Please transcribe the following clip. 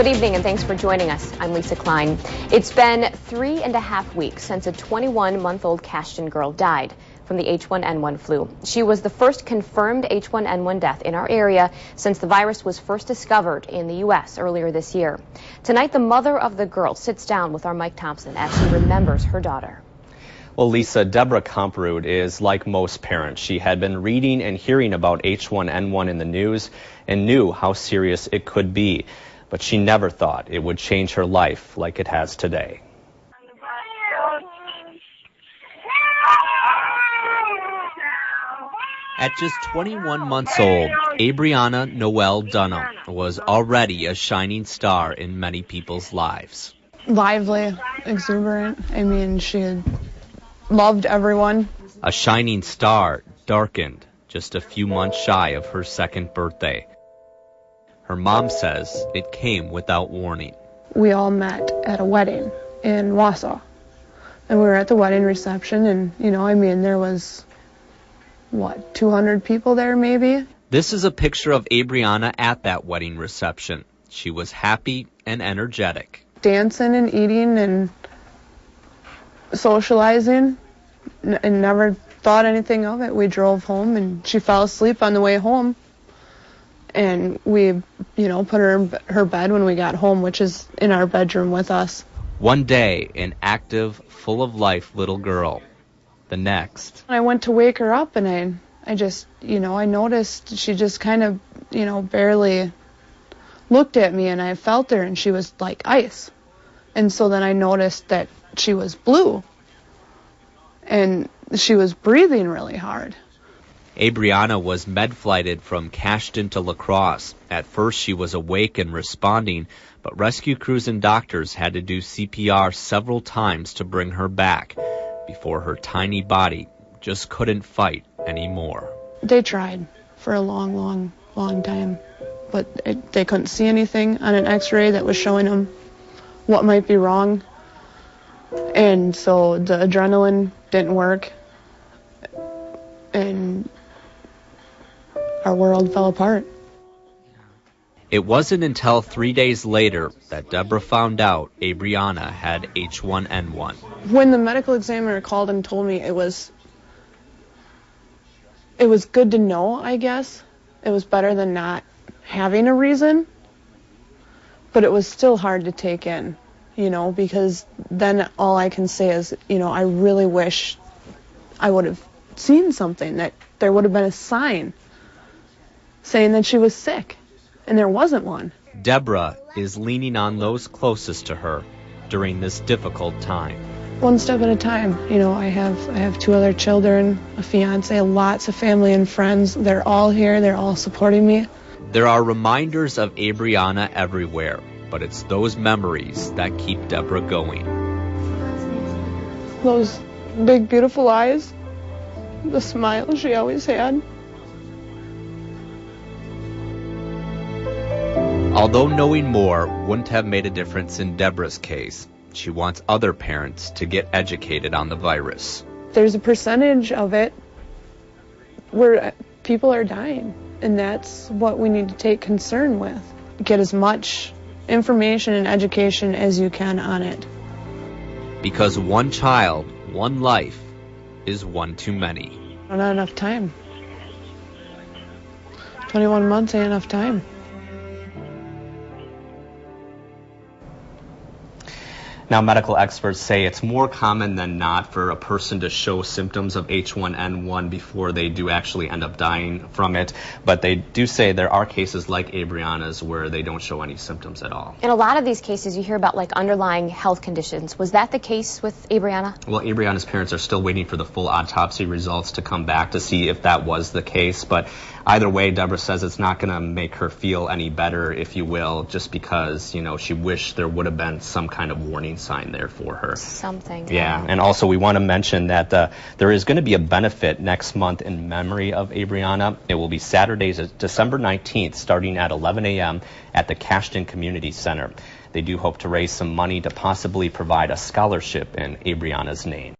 Good evening and thanks for joining us. I'm Lisa Klein. It's been 3.5 weeks since a 21-month-old Cashton girl died from the H1N1 flu. She was the first confirmed H1N1 death in our area since the virus was first discovered in the U.S. earlier this year. Tonight, the mother of the girl sits down with our Mike Thompson as she remembers her daughter. Well, Lisa, Deborah Comperud is like most parents. She had been reading and hearing about H1N1 in the news and knew how serious it could be. But she never thought it would change her life like it has today. At just 21 months old, Abriana Noel Dunham was already a shining star in many people's lives. Lively, exuberant. I mean, she loved everyone. A shining star darkened just a few months shy of her second birthday. Her mom says it came without warning. We all met at a wedding in Wausau. And we were at the wedding reception and, there was, 200 people there maybe? This is a picture of Abriana at that wedding reception. She was happy and energetic. Dancing and eating and socializing and never thought anything of it. We drove home and she fell asleep on the way home. And we, put her in her bed when we got home, which is in our bedroom with us. One day, an active, full of life little girl. The next. I went to wake her up and I just, I noticed she just kind of, barely looked at me, and I felt her and she was like ice. And so then I noticed that she was blue and she was breathing really hard. Abriana was med-flighted from Cashton to La Crosse. At first she was awake and responding, but rescue crews and doctors had to do CPR several times to bring her back before her tiny body just couldn't fight anymore. They tried for a long time, but they couldn't see anything on an x-ray that was showing them what might be wrong. And so the adrenaline didn't work, and our world fell apart. It wasn't until 3 days later that Deborah found out Abriana had H1N1. When the medical examiner called and told me it was good to know, I guess. It was better than not having a reason. But it was still hard to take in, because then all I can say is, I really wish I would have seen something, that there would have been a sign saying that she was sick, and there wasn't one. Deborah is leaning on those closest to her during this difficult time. One step at a time. I have 2 other children, a fiance, lots of family and friends. They're all here. They're all supporting me. There are reminders of Abriana everywhere, but it's those memories that keep Deborah going. Those big, beautiful eyes, the smile she always had. Although knowing more wouldn't have made a difference in Deborah's case, she wants other parents to get educated on the virus. There's a percentage of it where people are dying, and that's what we need to take concern with. Get as much information and education as you can on it. Because one child, one life, is one too many. Not enough time. 21 months ain't enough time. Now, medical experts say it's more common than not for a person to show symptoms of H1N1 before they do actually end up dying from it. But they do say there are cases like Abriana's where they don't show any symptoms at all. In a lot of these cases, you hear about underlying health conditions. Was that the case with Abriana? Well, Abriana's parents are still waiting for the full autopsy results to come back to see if that was the case. But either way, Deborah says it's not going to make her feel any better, if you will, just because, she wished there would have been some kind of warning sign there for her. Something. Yeah, and also we want to mention that there is going to be a benefit next month in memory of Abriana. It will be Saturdays, December 19th, starting at 11 a.m. at the Cashton Community Center. They do hope to raise some money to possibly provide a scholarship in Abriana's name.